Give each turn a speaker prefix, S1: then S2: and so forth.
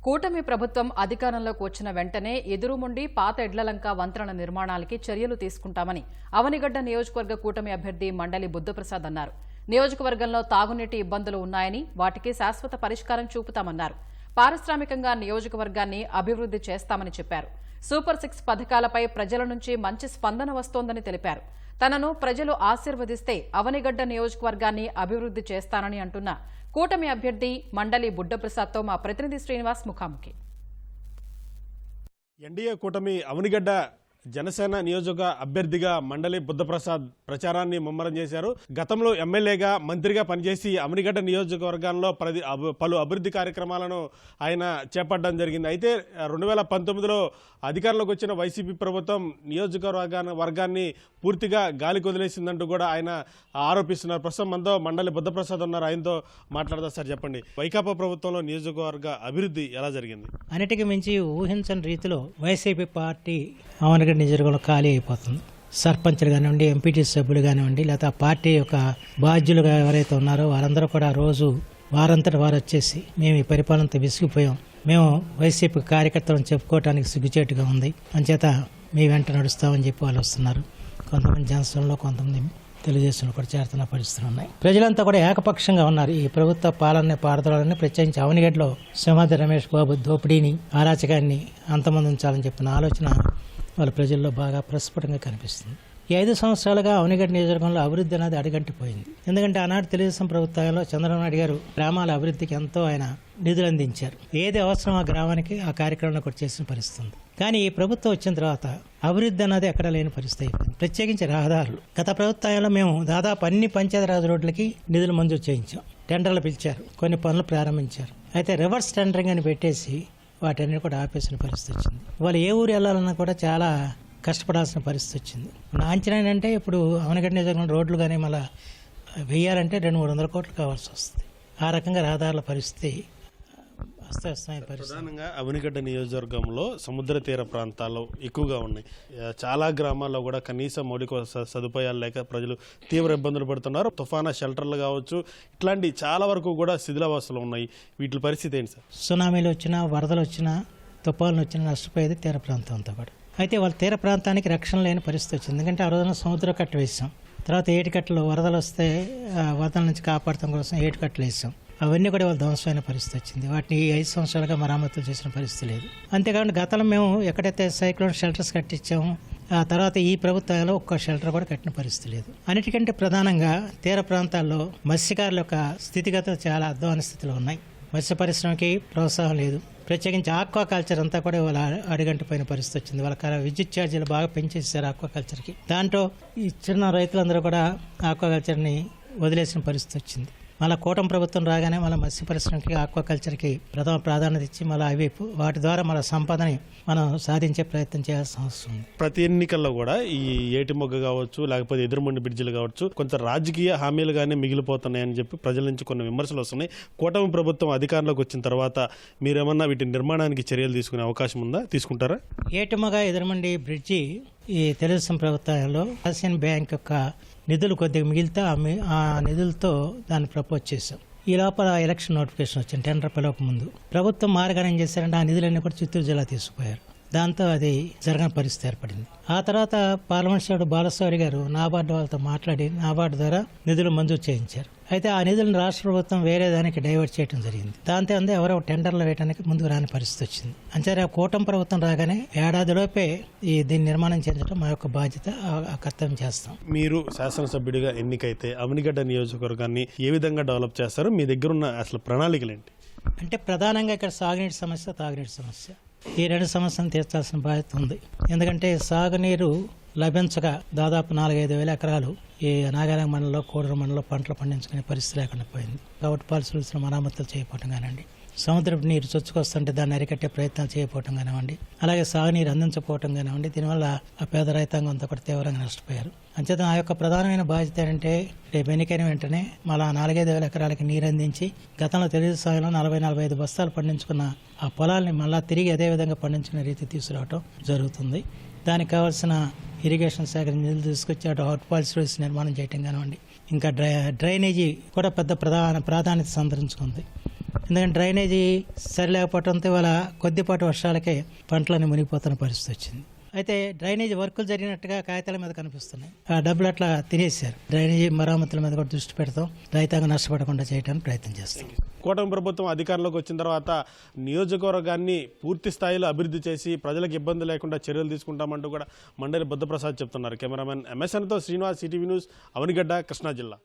S1: కూటమి ప్రభుత్వం అధికారంలోకి వచ్చిన వెంటనే ఎదురుముండి పాత ఎడ్లలంక వంతెన నిర్మాణాలకి చర్యలు తీసుకుంటామని అవనిగడ్డ నియోజకవర్గ కూటమి అభ్యర్థి మండలి బుద్ధప్రసాద్ అన్నారు. నియోజకవర్గంలో తాగునీటి ఇబ్బందులు ఉన్నాయని వాటికి శాశ్వత పరిష్కారం చూపుతామన్నారు. పారిశ్రామికంగా నియోజకవర్గాన్ని అభివృద్ధి చేస్తామని చెప్పారు. సూపర్ 6 పథకాలపై ప్రజల నుంచి మంచి స్పందన వస్తోందని తెలిపారు. తనను ప్రజలు ఆశీర్వదిస్తే అవనిగడ్డ నియోజకవర్గాన్ని అభివృద్ధి చేస్తానని అంటున్న కూటమి అభ్యర్థి మండలి బుద్ధప్రసాద్తో మా ప్రతినిధి శ్రీనివాస్ ముఖాముఖి.
S2: ఎన్డీఏ కూటమి అవనిగడ్డ జనసేన నియోజక అభ్యర్థిగా మండలి బుద్ధప్రసాద్ ప్రచారాన్ని ముమ్మరం చేశారు. గతంలో ఎమ్మెల్యేగా మంత్రిగా పనిచేసి అవనిగడ్డ నియోజకవర్గాల్లో పలు అభివృద్ధి కార్యక్రమాలను ఆయన చేపట్టడం జరిగింది. అయితే 2019లో అధికారంలోకి వచ్చిన వైసీపీ ప్రభుత్వం నియోజకవర్గాన్ని పూర్తిగా గాలి కొదిలేసిందంటూ కూడా ఆయన ఆరోపిస్తున్నారు. ప్రస్తుతం మనతో మండలి బుద్ధప్రసాద్ ఉన్నారు, ఆయనతో మాట్లాడదా. సార్ చెప్పండి, వైకాపా ప్రభుత్వంలో నియోజకవర్గ అభివృద్ధి ఎలా జరిగింది?
S3: అన్నిటికీ మించి ఊహించని రీతిలో వైసీపీ పార్టీ అవనిగడ్డ నియోజకవర్గంలో ఖాళీ అయిపోతుంది. సర్పంచ్లు కానివ్వండి, ఎంపీటీ సభ్యులు కానివ్వండి, లేదా పార్టీ యొక్క బాధ్యులుగా ఎవరైతే ఉన్నారో వారందరూ కూడా రోజు వారంతటి వారు వచ్చేసి మేము ఈ పరిపాలనతో విసిగిపోయాం, మేము వైసీపీ కార్యకర్తలను చెప్పుకోవడానికి సిగ్గుచేటుగా ఉంది, అంచేత మీ వెంట నడుస్తామని చెప్పి వాళ్ళు వస్తున్నారు. కొంతమంది జనసేనలో, కొంతమంది తెలుగుదేశంలో కూడా చేరుతున్న పరిస్థితులు ఉన్నాయి. ప్రజలంతా కూడా ఏకపక్షంగా ఉన్నారు. ఈ ప్రభుత్వ పాలన పారదోళాలని, ప్రత్యేకించి అవనిగడ్డలో సింహాద్రి రమేష్ బాబు దోపిడీని, అరాచకాన్ని అంతమొందించాలని చెప్పిన ఆలోచన వాళ్ళ ప్రజల్లో బాగా ప్రస్ఫుటంగా కనిపిస్తుంది. ఈ 5 సంవత్సరాలుగా అవనిగడ్డ నియోజకవర్గంలో అభివృద్ధి అనేది అడుగంటిపోయింది. ఎందుకంటే ఆనాడు తెలుగుదేశం ప్రభుత్వంలో చంద్రబాబు నాయుడు గారు గ్రామాల అభివృద్ధికి ఎంతో ఆయన నిధులు అందించారు. ఏది అవసరం ఆ గ్రామానికి ఆ కార్యక్రమంలో కూడా చేసిన పరిస్థితి. కానీ ఈ ప్రభుత్వం వచ్చిన తర్వాత అభివృద్ధి అన్నది ఎక్కడ లేని పరిస్థితి అయిపోయింది. ప్రత్యేకించి రహదారులు. గత ప్రభుత్వంలో మేము దాదాపు అన్ని పంచాయతీరాజ్ రోడ్లకి నిధులు మంజూరు చేయించాం, టెండర్లు పిలిచారు, కొన్ని పనులు ప్రారంభించారు. అయితే రివర్స్ టెండరింగ్ అని పెట్టేసి వాటన్ని కూడా ఆపేసిన పరిస్థితి వచ్చింది. వాళ్ళు ఏ ఊరు వెళ్ళాలన్నా కూడా చాలా కష్టపడాల్సిన పరిస్థితి వచ్చింది. నా అంచనా ఏంటంటే ఇప్పుడు అవనిగడ్డ నియోజకవర్గం రోడ్లు కానీ మళ్ళీ వేయాలంటే 200-300 కోట్లు కావాల్సి వస్తుంది. ఆ రకంగా రహదారుల పరిస్థితి అస్తవ్యస్తమైన పరిస్థితి.
S2: ప్రధానంగా అవనిగడ్డ నియోజకవర్గంలో సముద్ర తీర ప్రాంతాల్లో ఎక్కువగా ఉన్నాయి. చాలా గ్రామాల్లో కూడా కనీస మౌలిక సదుపాయాలు లేక ప్రజలు తీవ్ర ఇబ్బందులు పడుతున్నారు. తుఫానా షెల్టర్లు కావచ్చు, ఇట్లాంటి చాలా వరకు కూడా శిథిలావస్థలు ఉన్నాయి. వీటి పరిస్థితి ఏంటి సార్?
S3: సునామీలు వచ్చినా, వరదలు వచ్చినా, తుఫాన్లు వచ్చినా నష్టపోయేది తీర ప్రాంతం అంతా కూడా. అయితే వాళ్ళ తీర ప్రాంతానికి రక్షణ లేని పరిస్థితి వచ్చింది. ఎందుకంటే ఆ రోజున సముద్ర కట్ట వేసాం, తర్వాత ఏటికట్టలు వరదలు వస్తే వరదల నుంచి కాపాడటం కోసం ఏటికట్టలు వేసాం. అవన్నీ కూడా వాళ్ళు ధ్వంసమైన పరిస్థితి వచ్చింది. వాటిని 5 సంవత్సరాలుగా మరమ్మతులు చేసిన పరిస్థితి లేదు. అంతేకాకుండా గతంలో మేము ఎక్కడైతే సైక్లోన్ షెల్టర్స్ కట్టించామో ఆ తర్వాత ఈ ప్రభుత్వంలో ఒక్క షెల్టర్ కూడా కట్టిన పరిస్థితి లేదు. అన్నిటికంటే ప్రధానంగా తీర ప్రాంతాల్లో మత్స్యకారుల యొక్క స్థితిగతులు చాలా అధ్వాన స్థితిలో ఉన్నాయి. మత్స్య పరిశ్రమకి ప్రోత్సాహం లేదు. ప్రత్యేకించి ఆక్వాకల్చర్ అంతా కూడా వాళ్ళ అడుగంటిపోయిన పరిస్థితి వచ్చింది. వాళ్ళ విద్యుత్ ఛార్జీలు బాగా పెంచేసారు ఆక్వాకల్చర్కి. దాంట్లో ఈ చిన్న రైతులందరూ కూడా ఆక్వాకల్చర్ని వదిలేసిన పరిస్థితి వచ్చింది. మళ్ళీ కూటమి ప్రభుత్వం రాగానే మళ్ళీ మత్స్య పరిశ్రమకి, ఆక్వాకల్చర్కి ప్రథమ ప్రాధాన్యత ఇచ్చి మళ్ళీ అవి వాటి ద్వారా మన సంపదని మనం సాధించే ప్రయత్నం చేయాల్సిన అవసరం ఉంది.
S2: ప్రతి ఎన్నికల్లో కూడా ఈ ఏటిమొగ్గ కావచ్చు, లేకపోతే ఎదురుమండి బ్రిడ్జిలు కావచ్చు, కొంత రాజకీయ హామీలుగానే మిగిలిపోతున్నాయని చెప్పి ప్రజల నుంచి కొన్ని విమర్శలు వస్తున్నాయి. కూటమి ప్రభుత్వం అధికారంలోకి వచ్చిన తర్వాత మీరేమన్నా వీటి నిర్మాణానికి చర్యలు తీసుకునే అవకాశం ఉందా? తీసుకుంటారా?
S3: ఏటిమొగ ఎదురుమండి బ్రిడ్జి ఈ తెలుగుదేశం ప్రభుత్వంలో ఆసియన్ బ్యాంక్ యొక్క నిధులు కొద్దిగా మిగిలితే ఆ నిధులతో దాన్ని ప్రపోజ్ చేశాం. ఈ లోపల ఎలక్షన్ నోటిఫికేషన్ వచ్చింది. టెండర్ పిలవక ముందు ప్రభుత్వం మార్గాన్ని ఏం చేశారంటే ఆ నిధులన్నీ కూడా చిత్తూరు జిల్లా తీసుకుపోయారు. దాంతో అది జరగని పరిస్థితి ఏర్పడింది. ఆ తర్వాత పార్లమెంట్ సభ్యుడు బాలశౌరి గారు నాబార్డు వాళ్ళతో మాట్లాడి నాబార్డు ద్వారా నిధులు మంజూరు చేయించారు. అయితే ఆ నిధులను రాష్ట్ర ప్రభుత్వం వేరే దానికి డైవర్ట్ చేయడం జరిగింది. దాంతో అందే ఎవరో టెండర్లు వేయడానికి ముందుకు రాని పరిస్థితి వచ్చింది. అంతే కూటమి ప్రభుత్వం రాగానే ఏడాదిలోపే దీన్ని నిర్మాణం చేయించడం మా యొక్క బాధ్యత, ఆ కర్తవ్యం చేస్తాం.
S2: మీరు శాసనసభ్యుడిగా ఎన్నికైతే అవనిగడ్డ నియోజకవర్గాన్ని ఏ విధంగా డెవలప్ చేస్తారు? మీ దగ్గర ఉన్న అసలు ప్రణాళికలు ఏంటి?
S3: అంటే ప్రధానంగా ఇక్కడ సాగునీటి సమస్య, తాగునీటి సమస్య, ఈ 2 సమస్యలను తీర్చాల్సిన బాధ్యత ఉంది. ఎందుకంటే సాగునీరు లభించక దాదాపు 4-5 వేల ఎకరాలు ఈ నాగార్జున మండలంలో, కోడూరు మండలంలో పంటలు పండించుకునే పరిస్థితి లేకుండా పోయింది. కాబట్టి పాలసీలు మరమ్మతులు చేయకపోవటం కానివ్వండి, సముద్రపు నీరు చొచ్చుకొస్తుంటే దాన్ని అరికట్టే ప్రయత్నాలు చేయకపోవటం కానివ్వండి, అలాగే సాగునీరు అందించకపోవటం కానివ్వండి, దీనివల్ల ఆ పేద రైతాంగం అంతా కూడా తీవ్రంగా నష్టపోయారు. అంచేత ఆ యొక్క ప్రధానమైన బాధ్యత ఏంటంటే రేపు ఎన్నికైన వెంటనే మళ్ళా 4-5 వేల ఎకరాలకి నీరు అందించి గతంలో తెలుగు సాగులో 40-45 బస్తాలు పండించుకున్న ఆ పొలాల్ని మళ్ళా తిరిగి అదే విధంగా పండించుకునే రీతి తీసుకురావటం జరుగుతుంది. దానికి కావాల్సిన ఇరిగేషన్ శాఖ నిధులు తీసుకొచ్చి అటు హాట్ పాల్స్ నిర్మాణం చేయటం కానివ్వండి, ఇంకా డ్రైనేజీ కూడా పెద్ద ప్రాధాన్యత సంతరించుకుంది. ఎందుకంటే డ్రైనేజీ సరిలేకపోవడంతో వాళ్ళ కొద్దిపాటి వర్షాలకే పంటలన్నీ మునిగిపోతున్న పరిస్థితి వచ్చింది. అయితే డ్రైనేజీ వర్కులు జరిగినట్టుగా కాగితాల మీద కనిపిస్తున్నాయి. ఆ డబ్బులు అట్లా తినేశారు. డ్రైనేజీ మరమ్మతుల మీద కూడా దృష్టి పెడతాం, రైతాంగం నష్టపడకుండా చేయడానికి ప్రయత్నం చేస్తాం.
S2: కూటమి ప్రభుత్వం అధికారంలోకి వచ్చిన తర్వాత నియోజకవర్గాన్ని పూర్తి స్థాయిలో అభివృద్ధి చేసి ప్రజలకు ఇబ్బంది లేకుండా చర్యలు తీసుకుంటామంటూ కూడా మండలి బుద్ధప్రసాద్ చెప్తున్నారు. కెమెరామెన్ MSNతో శ్రీనివాస్, CTV న్యూస్, అవనిగడ్డ, కృష్ణా జిల్లా.